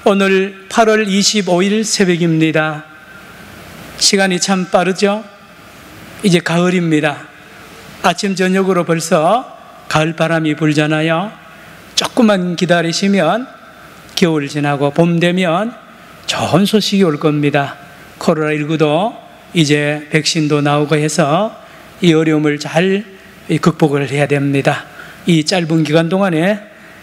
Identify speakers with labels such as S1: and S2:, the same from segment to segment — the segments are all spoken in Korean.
S1: 오늘 8월 25일 새벽입니다. 시간이 참 빠르죠? 이제 가을입니다. 아침 저녁으로 벌써 가을 바람이 불잖아요. 조금만 기다리시면 겨울 지나고 봄 되면 좋은 소식이 올 겁니다. 코로나19도 이제 백신도 나오고 해서 이 어려움을 잘 극복을 해야 됩니다. 이 짧은 기간 동안에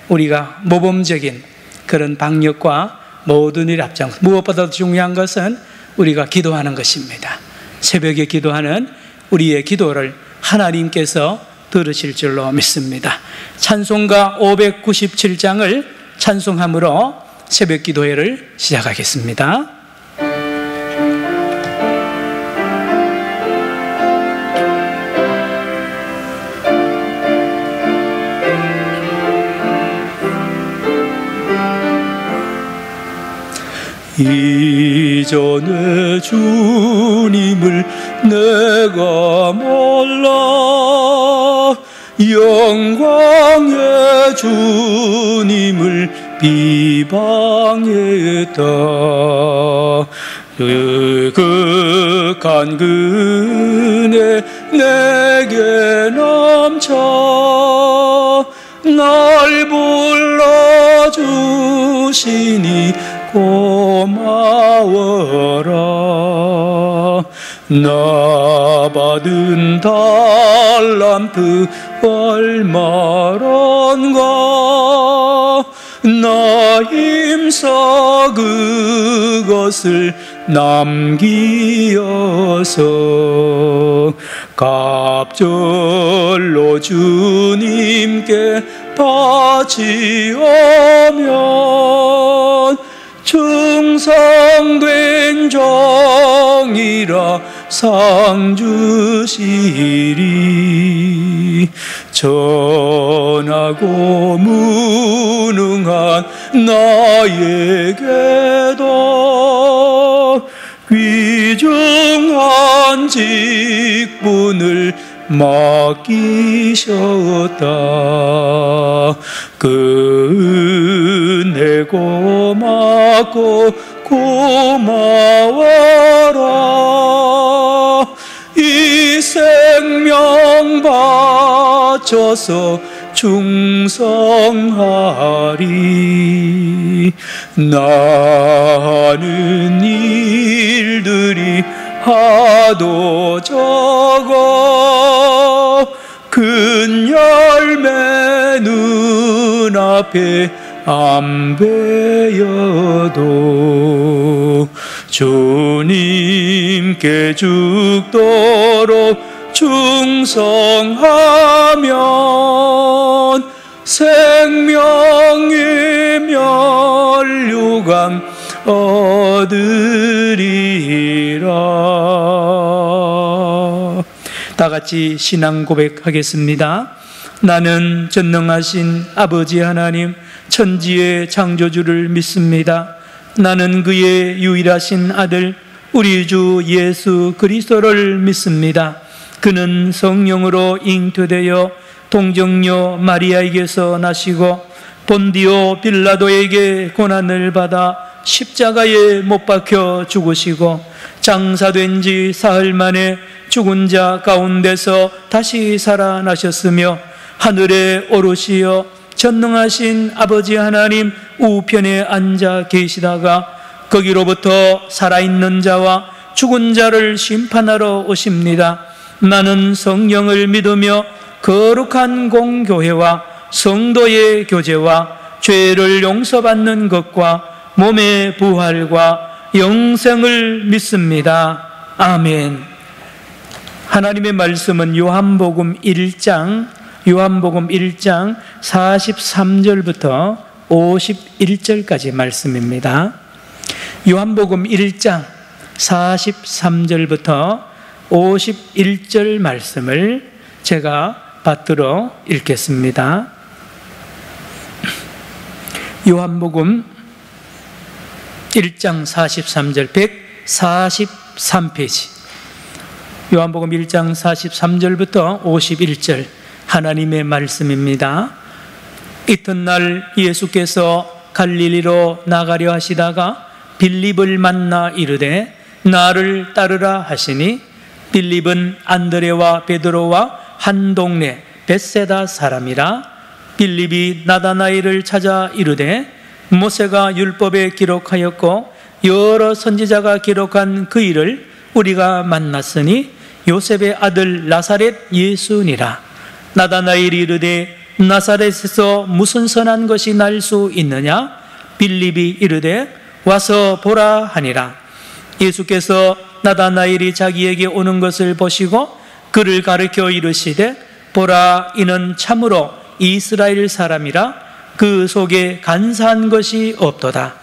S1: 우리가 모범적인 그런 방역과 모든 일 앞장, 무엇보다도 중요한 것은 우리가 기도하는 것입니다. 새벽에 기도하는 우리의 기도를 하나님께서 들으실 줄로 믿습니다. 찬송가 597장을 찬송함으로 새벽 기도회를 시작하겠습니다. 이전에 주님을 내가 몰라 영광의 주님을 비방했다. 극한 그네 내게 넘쳐 날 불러주시니 고마워라. 나 받은 달란트 얼마란가 나 힘써 그것을 남기어서 갑절로 주님께 바치오면 충성된 종이라 상 주시리. 전하고 무능한 나에게도 귀중한 직분을 맡기셨다. 그 은혜 고맙고 고마워라. 이 생명 바쳐서 충성하리. 나는 일들이 하도 적어 큰 열매 눈앞에 안 베어도 주님께 죽도록 충성하면 생명의 면류관 얻으리라. 다 같이 신앙 고백하겠습니다. 나는 전능하신 아버지 하나님 천지의 창조주를 믿습니다. 나는 그의 유일하신 아들 우리 주 예수 그리스도를 믿습니다. 그는 성령으로 잉태되어 동정녀 마리아에게서 나시고 본디오 빌라도에게 고난을 받아 십자가에 못 박혀 죽으시고 장사된 지 사흘 만에 죽은 자 가운데서 다시 살아나셨으며 하늘에 오르시어 전능하신 아버지 하나님 우편에 앉아 계시다가 거기로부터 살아있는 자와 죽은 자를 심판하러 오십니다. 나는 성령을 믿으며 거룩한 공교회와 성도의 교제와 죄를 용서받는 것과 몸의 부활과 영생을 믿습니다. 아멘. 하나님의 말씀은 요한복음 1장 43절부터 51절까지 말씀입니다. 요한복음 1장 43절부터 51절 말씀을 제가 받들어 읽겠습니다. 요한복음 1장 43절 143페이지 요한복음 1장 43절부터 51절 하나님의 말씀입니다. 이튿날 예수께서 갈릴리로 나가려 하시다가 빌립을 만나 이르되 나를 따르라 하시니 빌립은 안드레와 베드로와 한 동네 벳세다 사람이라. 빌립이 나다나엘을 찾아 이르되 모세가 율법에 기록하였고 여러 선지자가 기록한 그 일을 우리가 만났으니 요셉의 아들 나사렛 예수니라. 나다나엘이 이르되 나사렛에서 무슨 선한 것이 날 수 있느냐? 빌립이 이르되 와서 보라 하니라. 예수께서 나다나엘이 자기에게 오는 것을 보시고 그를 가르쳐 이르시되 보라, 이는 참으로 이스라엘 사람이라. 그 속에 간사한 것이 없도다.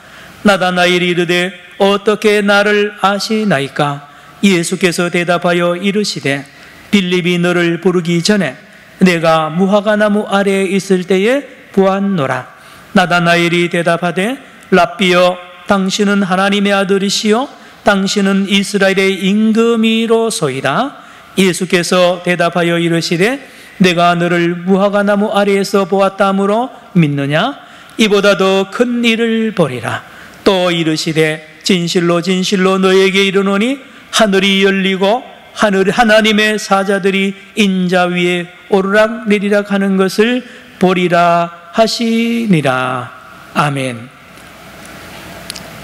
S1: 나다나엘이 이르되 어떻게 나를 아시나이까? 예수께서 대답하여 이르시되 빌립이 너를 부르기 전에 내가 무화과나무 아래에 있을 때에 보았노라. 나다나엘이 대답하되 랍비여, 당신은 하나님의 아들이시요 당신은 이스라엘의 임금이로소이다. 예수께서 대답하여 이르시되 내가 너를 무화과나무 아래에서 보았다므로 믿느냐? 이보다 더 큰 일을 보리라. 또 이르시되 진실로 진실로 너에게 이르노니 하늘이 열리고 하나님의 사자들이 인자 위에 오르락 내리락 하는 것을 보리라 하시니라. 아멘.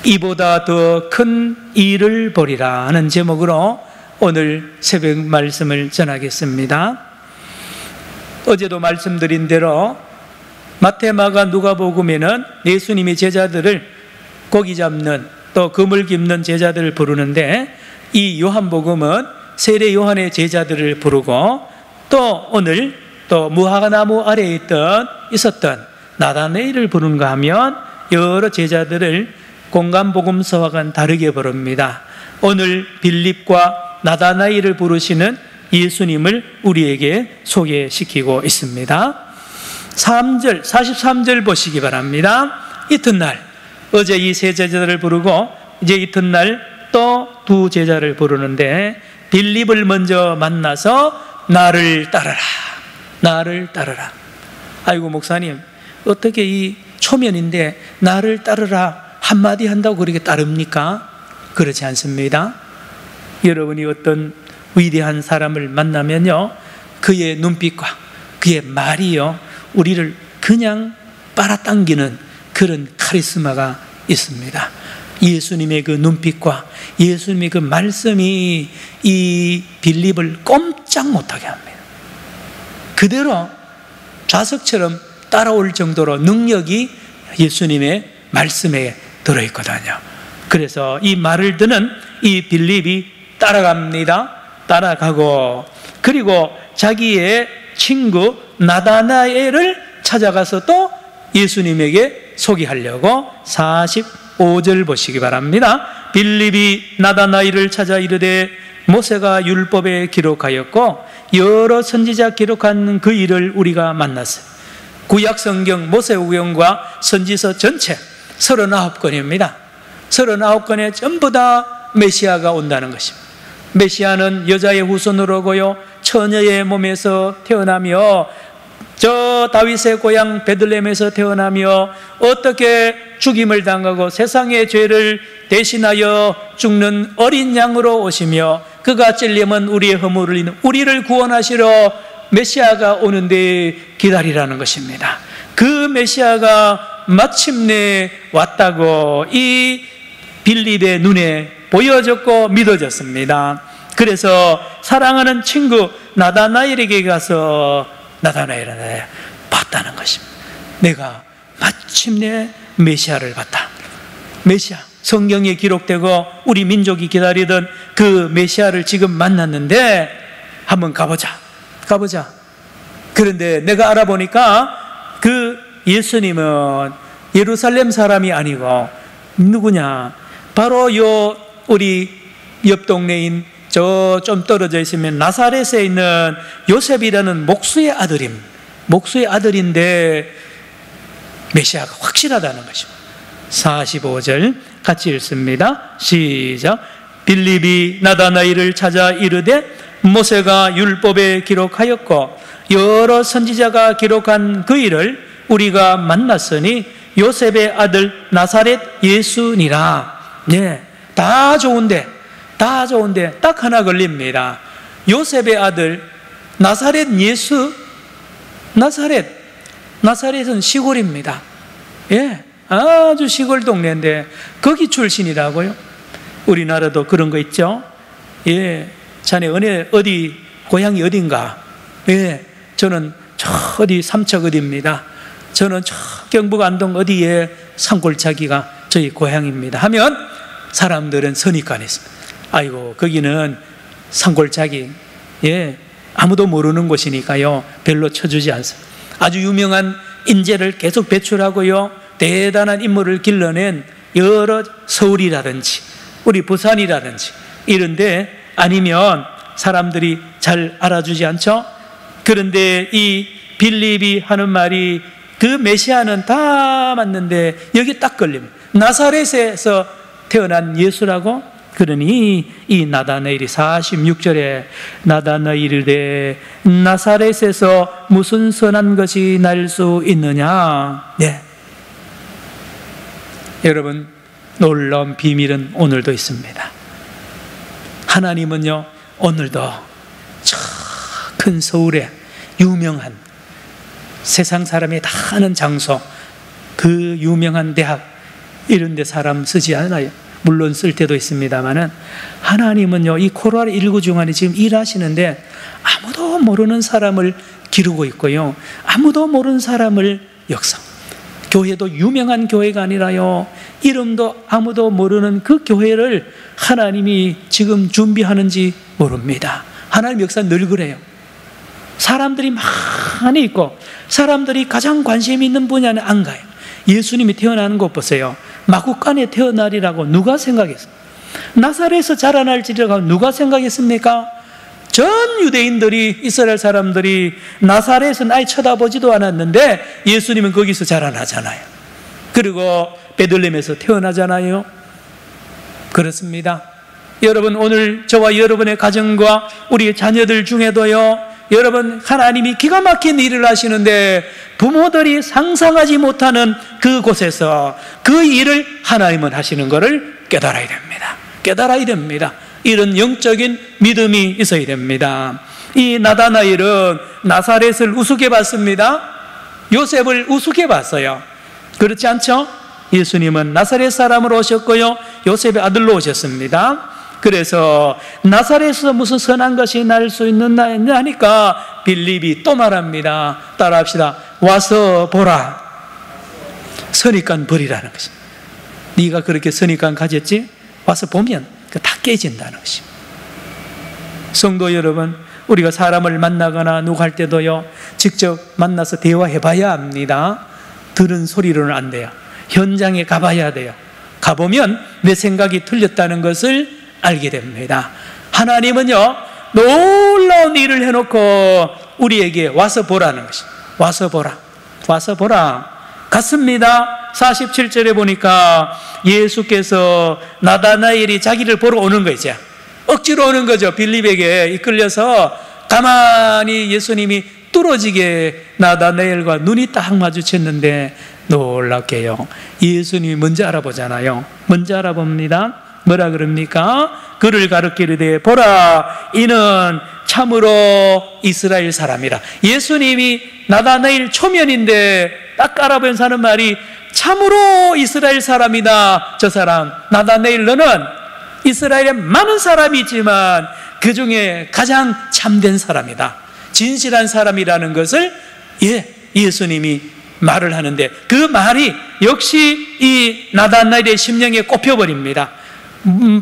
S1: 이보다 더 큰 일을 보리라 하는 제목으로 오늘 새벽 말씀을 전하겠습니다. 어제도 말씀드린 대로 마태, 마가, 누가복음에는 예수님이 제자들을 고기 잡는 또 그물 깁는 제자들을 부르는데 이 요한복음은 세례 요한의 제자들을 부르고 또 오늘 또 무화과나무 아래에 있었던 나다나엘을 부르는가 하면 여러 제자들을 공간복음서와는 다르게 부릅니다. 오늘 빌립과 나다나엘을 부르시는 예수님을 우리에게 소개시키고 있습니다. 43절 보시기 바랍니다. 이튿날, 어제 이 세 제자들을 부르고 이제 이튿날 또 두 제자를 부르는데 빌립을 먼저 만나서 나를 따르라, 나를 따르라. 아이고 목사님, 어떻게 이 초면인데 나를 따르라 한마디 한다고 그렇게 따릅니까? 그렇지 않습니다. 여러분이 어떤 위대한 사람을 만나면요, 그의 눈빛과 그의 말이요, 우리를 그냥 빨아당기는 그런 카리스마가 있습니다. 예수님의 그 눈빛과 예수님의 그 말씀이 이 빌립을 꼼짝 못하게 합니다. 그대로 자석처럼 따라올 정도로 능력이 예수님의 말씀에 들어있거든요. 그래서 이 말을 듣는 이 빌립이 따라갑니다. 따라가고 그리고 자기의 친구 나다나엘을 찾아가서 또 예수님에게 소개하려고 45절 보시기 바랍니다. 빌립이 나다나엘을 찾아 이르되 모세가 율법에 기록하였고 여러 선지자 기록한 그 일을 우리가 만났어요. 구약성경 모세오경과 선지서 전체 39권입니다. 39권에 전부 다 메시아가 온다는 것입니다. 메시아는 여자의 후손으로 오고요, 처녀의 몸에서 태어나며 저 다윗의 고향 베들레헴에서 태어나며 어떻게 죽임을 당하고 세상의 죄를 대신하여 죽는 어린 양으로 오시며 그가 찔림은 우리의 허물을 인해 우리를 구원하시러 메시아가 오는데 기다리라는 것입니다. 그 메시아가 마침내 왔다고 이 빌립의 눈에 보여졌고 믿어졌습니다. 그래서 사랑하는 친구 나다나엘에게 가서 나다나엘을 봤다는 것입니다. 내가 마침내 메시아를 봤다. 메시아, 성경에 기록되고 우리 민족이 기다리던 그 메시아를 지금 만났는데 한번 가보자. 그런데 내가 알아보니까 그 예수님은 예루살렘 사람이 아니고 누구냐? 바로 요 우리 옆 동네인 저 좀 떨어져 있으면 나사렛에 있는 요셉이라는 목수의 아들인데 메시아가 확실하다는 것입니다. 45절 같이 읽습니다. 시작. 빌립이 나다나엘을 찾아 이르되 모세가 율법에 기록하였고 여러 선지자가 기록한 그 일을 우리가 만났으니 요셉의 아들 나사렛 예수니라. 네, 다 좋은데 딱 하나 걸립니다. 요셉의 아들 나사렛 예수. 나사렛은 시골입니다. 예, 아주 시골 동네인데 거기 출신이라고요. 우리나라도 그런 거 있죠. 예, 자네 어디 고향이 어딘가? 예, 저는 저 어디 삼척 어디입니다. 저는 저 경북 안동 어디에 산골짜기가 저희 고향입니다 하면 사람들은 선입관이 있습니다. 아이고, 거기는 산골짜기, 예, 아무도 모르는 곳이니까요 별로 쳐주지 않습니다. 아주 유명한 인재를 계속 배출하고요 대단한 인물을 길러낸 여러 서울이라든지 우리 부산이라든지 이런데 아니면 사람들이 잘 알아주지 않죠. 그런데 이 빌립이 하는 말이 그 메시아는 다 맞는데 여기 딱 걸립니다. 나사렛에서 태어난 예수라고. 그러니 이 나다나엘이 46절에 나다나엘이르되 나사렛에서 무슨 선한 것이 날 수 있느냐. 네. 여러분, 놀라운 비밀은 오늘도 있습니다. 하나님은요 오늘도 저 큰 서울에 유명한 세상 사람이 다 아는 장소, 그 유명한 대학 이런 데 사람 쓰지 않아요. 물론 쓸 때도 있습니다만은 하나님은요 이 코로나19 중간에 지금 일하시는데 아무도 모르는 사람을 기르고 있고요 아무도 모르는 사람을 역사. 교회도 유명한 교회가 아니라요 이름도 아무도 모르는 그 교회를 하나님이 지금 준비하는지 모릅니다. 하나님 역사 늘 그래요. 사람들이 많이 있고 사람들이 가장 관심 있는 분야는 안 가요. 예수님이 태어나는 것 보세요. 마구간에 태어나리라고 누가 생각했어요? 나사렛에서 자라날지라고 누가 생각했습니까? 전 유대인들이, 이스라엘 사람들이 나사렛은 아예 쳐다보지도 않았는데 예수님은 거기서 자라나잖아요. 그리고 베들레헴에서 태어나잖아요. 그렇습니다. 여러분, 오늘 저와 여러분의 가정과 우리 자녀들 중에도요 여러분, 하나님이 기가 막힌 일을 하시는데 부모들이 상상하지 못하는 그곳에서 그 일을 하나님은 하시는 것을 깨달아야 됩니다. 깨달아야 됩니다. 이런 영적인 믿음이 있어야 됩니다. 이 나다나엘은 나사렛을 우습게 봤습니다. 요셉을 우습게 봤어요. 그렇지 않죠? 예수님은 나사렛 사람으로 오셨고요 요셉의 아들로 오셨습니다. 그래서 나사렛에서 무슨 선한 것이 날 수 있느냐 하니까 빌립이 또 말합니다. 따라합시다. 와서 보라. 선입관 버리라는 것입니다. 네가 그렇게 선입관 가졌지? 와서 보면 다 깨진다는 것입니다. 성도 여러분, 우리가 사람을 만나거나 누구 할 때도요 직접 만나서 대화해 봐야 합니다. 들은 소리로는 안 돼요. 현장에 가봐야 돼요. 가보면 내 생각이 틀렸다는 것을 알게 됩니다. 하나님은요 놀라운 일을 해놓고 우리에게 와서 보라는 것입니다. 와서 보라. 와서 보라. 갔습니다. 47절에 보니까 예수께서 나다나엘이 자기를 보러 오는 거죠. 억지로 오는 거죠. 빌립에게 이끌려서 가만히 예수님이 뚫어지게 나다나엘과 눈이 딱 마주쳤는데 놀랍게요 예수님이 먼저 알아보잖아요. 먼저 알아봅니다. 뭐라 그럽니까? 그를 가르치르되 보라 이는 참으로 이스라엘 사람이라. 예수님이 나다나엘 초면인데 딱 알아보면서 하는 말이 참으로 이스라엘 사람이다. 저 사람 나다나엘 너는 이스라엘에 많은 사람이 있지만 그 중에 가장 참된 사람이다. 진실한 사람이라는 것을 예수님이 말을 하는데 그 말이 역시 이 나다나엘의 심령에 꼽혀버립니다.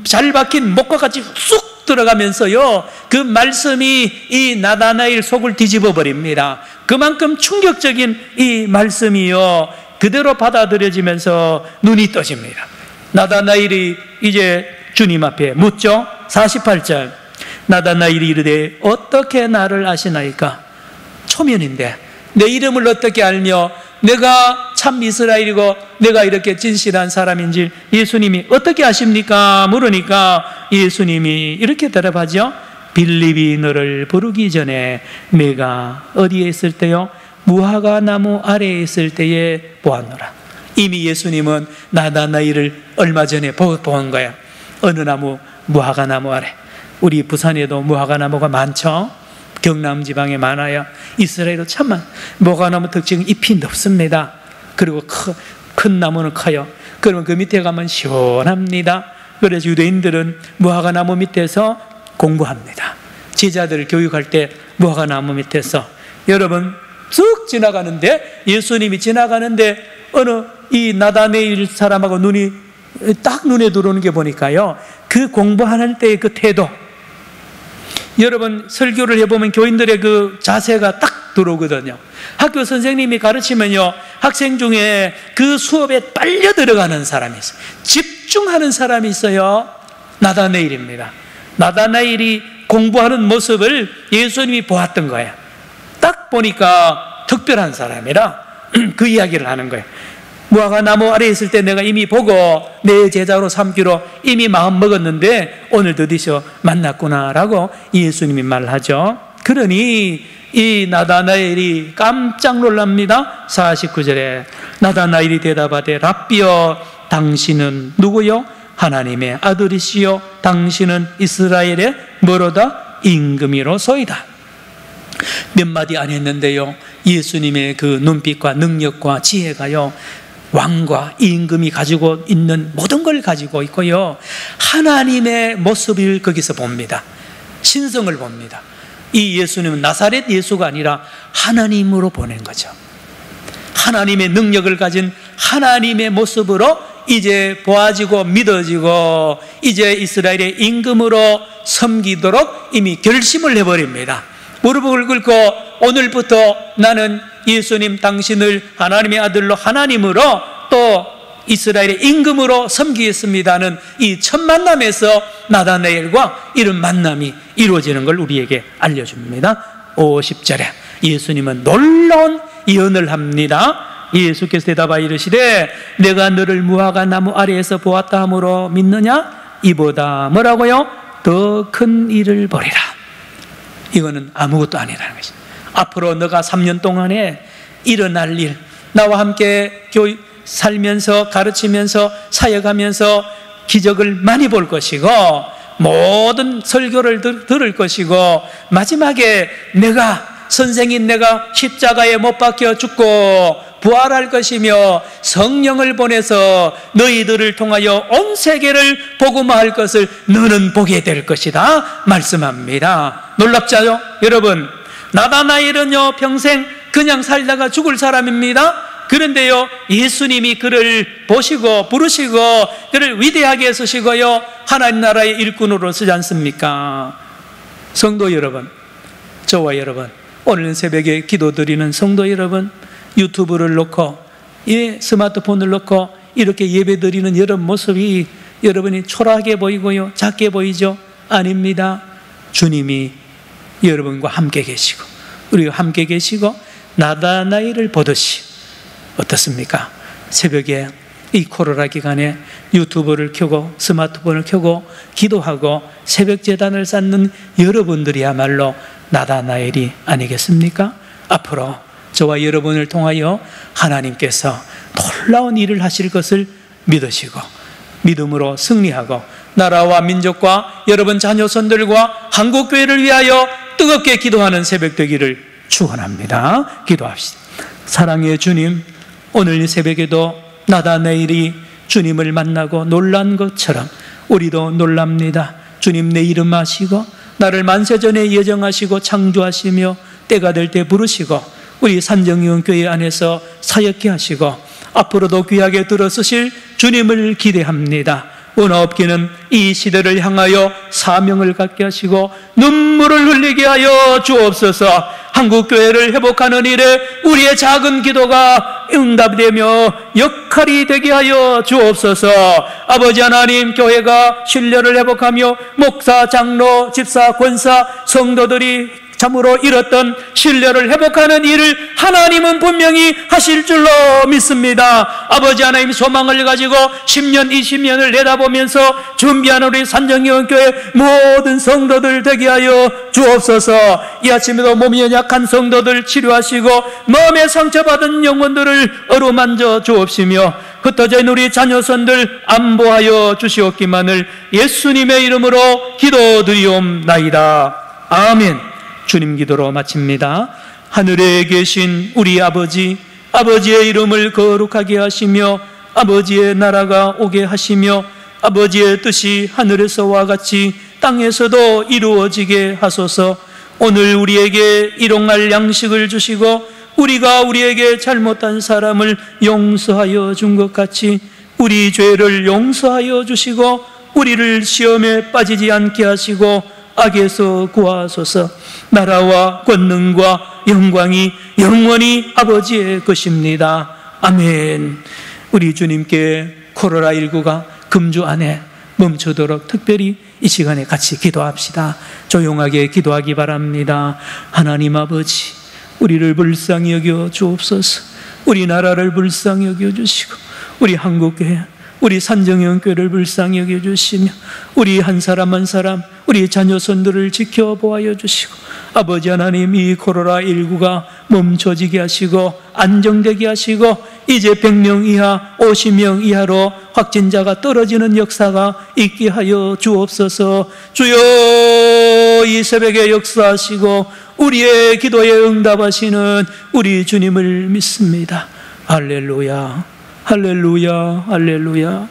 S1: 잘 박힌 목과 같이 쑥 들어가면서요 그 말씀이 이 나다나엘 속을 뒤집어 버립니다. 그만큼 충격적인 이 말씀이요 그대로 받아들여지면서 눈이 떠집니다. 나다나엘이 이제 주님 앞에 묻죠. 48절 나다나엘이 이르되 어떻게 나를 아시나이까? 초면인데 내 이름을 어떻게 알며 내가 참 이스라엘이고 내가 이렇게 진실한 사람인지 예수님이 어떻게 아십니까? 물으니까 예수님이 이렇게 대답하죠. 빌립이 너를 부르기 전에 내가 어디에 있을 때요? 무화과 나무 아래에 있을 때에 보았노라. 이미 예수님은 나다나엘을 얼마 전에 본 거야. 어느 나무, 무화과 나무 아래. 우리 부산에도 무화과 나무가 많죠. 경남 지방에 많아요. 이스라엘도 참 많아요. 무화과 나무 특징은 잎이 넓습니다. 그리고 큰 나무는 커요. 그러면 그 밑에 가면 시원합니다. 그래서 유대인들은 무화과 나무 밑에서 공부합니다. 제자들을 교육할 때 무화과 나무 밑에서. 여러분 쭉 지나가는데, 예수님이 지나가는데 어느 이 나다나엘 사람하고 눈이 딱 눈에 들어오는 게 보니까요, 그 공부하는 때의 그 태도, 여러분 설교를 해보면 교인들의 그 자세가 딱 들어오거든요. 학교 선생님이 가르치면요, 학생 중에 그 수업에 빨려 들어가는 사람이 있어요. 집중하는 사람이 있어요. 나다나엘입니다. 나다나엘이 공부하는 모습을 예수님이 보았던 거예요. 딱 보니까 특별한 사람이라 그 이야기를 하는 거예요. 무화과 나무 아래에 있을 때 내가 이미 보고 내 제자로 삼기로 이미 마음 먹었는데 오늘 드디어 만났구나라고 예수님이 말하죠. 그러니 이 나다나엘이 깜짝 놀랍니다. 49절에 나다나엘이 대답하되 랍비여, 당신은 누구요? 하나님의 아들이시요 당신은 이스라엘의 뭐로다? 임금이로소이다. 몇 마디 안 했는데요, 예수님의 그 눈빛과 능력과 지혜가요, 왕과 임금이 가지고 있는 모든 걸 가지고 있고요, 하나님의 모습을 거기서 봅니다. 신성을 봅니다. 이 예수님은 나사렛 예수가 아니라 하나님으로 보낸 거죠. 하나님의 능력을 가진 하나님의 모습으로 이제 보아지고 믿어지고 이제 이스라엘의 임금으로 섬기도록 이미 결심을 해버립니다. 무릎을 꿇고 오늘부터 나는 예수님 당신을 하나님의 아들로, 하나님으로, 또 이스라엘의 임금으로 섬기겠습니다는 이 첫 만남에서 나다나엘과 이런 만남이 이루어지는 걸 우리에게 알려줍니다. 50절에 예수님은 놀라운 예언을 합니다. 예수께서 대답하여 이르시되 내가 너를 무화과 나무 아래에서 보았다 함으로 믿느냐? 이보다 뭐라고요? 더 큰 일을 보리라. 이거는 아무것도 아니라는 것이죠. 앞으로 너가 3년 동안에 일어날 일, 나와 함께 살면서 가르치면서 사역하면서 기적을 많이 볼 것이고 모든 설교를 들을 것이고 마지막에 선생인 내가 십자가에 못 박혀 죽고 부활할 것이며 성령을 보내서 너희들을 통하여 온 세계를 복음화할 것을 너는 보게 될 것이다 말씀합니다. 놀랍죠 여러분? 나다나엘은요 평생 그냥 살다가 죽을 사람입니다. 그런데요 예수님이 그를 보시고 부르시고 그를 위대하게 쓰시고요 하나님 나라의 일꾼으로 쓰지 않습니까? 성도 여러분, 저와 여러분, 오늘 새벽에 기도드리는 성도 여러분, 유튜브를 놓고 스마트폰을 놓고 이렇게 예배드리는 여러분 모습이 여러분이 초라하게 보이고요 작게 보이죠? 아닙니다. 주님이 여러분과 함께 계시고 우리와 함께 계시고 나다나엘을 보듯이 어떻습니까? 새벽에 이 코로나 기간에 유튜브를 켜고 스마트폰을 켜고 기도하고 새벽 제단을 쌓는 여러분들이야말로 나다나엘이 아니겠습니까? 앞으로 저와 여러분을 통하여 하나님께서 놀라운 일을 하실 것을 믿으시고 믿음으로 승리하고 나라와 민족과 여러분 자녀손들과 한국교회를 위하여 뜨겁게 기도하는 새벽 되기를 축원합니다. 기도합시다. 사랑의 주님, 오늘 새벽에도 나다나엘이 주님을 만나고 놀란 것처럼 우리도 놀랍니다. 주님 내 이름 아시고 나를 만세전에 예정하시고 창조하시며 때가 될 때 부르시고 우리 산정이원교회 안에서 사역케 하시고 앞으로도 귀하게 들어서실 주님을 기대합니다. 은혜없기는 이 시대를 향하여 사명을 갖게 하시고 눈물을 흘리게 하여 주옵소서. 한국교회를 회복하는 일에 우리의 작은 기도가 응답되며 역할이 되게 하여 주옵소서. 아버지 하나님, 교회가 신뢰를 회복하며 목사, 장로, 집사, 권사, 성도들이 참으로 잃었던 신뢰를 회복하는 일을 하나님은 분명히 하실 줄로 믿습니다. 아버지 하나님, 소망을 가지고 10년, 20년을 내다보면서 준비하는 우리 산정교회 모든 성도들 되게 하여 주옵소서. 이 아침에도 몸이 연약한 성도들 치료하시고 마음에 상처받은 영혼들을 어루만져 주옵시며 흩어져 있는 우리 자녀선들 안보하여 주시옵기만을 예수님의 이름으로 기도드리옵나이다. 아멘. 주님 기도로 마칩니다. 하늘에 계신 우리 아버지, 아버지의 이름을 거룩하게 하시며 아버지의 나라가 오게 하시며 아버지의 뜻이 하늘에서와 같이 땅에서도 이루어지게 하소서. 오늘 우리에게 일용할 양식을 주시고 우리가 우리에게 잘못한 사람을 용서하여 준 것 같이 우리 죄를 용서하여 주시고 우리를 시험에 빠지지 않게 하시고 악에서 구하소서. 나라와 권능과 영광이 영원히 아버지의 것입니다. 아멘. 우리 주님께 코로나19가 금주 안에 멈추도록 특별히 이 시간에 같이 기도합시다. 조용하게 기도하기 바랍니다. 하나님 아버지, 우리를 불쌍히 여겨 주옵소서. 우리나라를 불쌍히 여겨 주시고 우리 한국교회, 우리 산정형교회를 불쌍히 여겨 주시며 우리 한 사람 한 사람 우리 자녀손들을 지켜보아여 주시고 아버지 하나님, 이 코로나19가 멈춰지게 하시고 안정되게 하시고 이제 100명 이하, 50명 이하로 확진자가 떨어지는 역사가 있게 하여 주옵소서. 주여, 이 새벽에 역사하시고 우리의 기도에 응답하시는 우리 주님을 믿습니다. 할렐루야, 할렐루야, 할렐루야.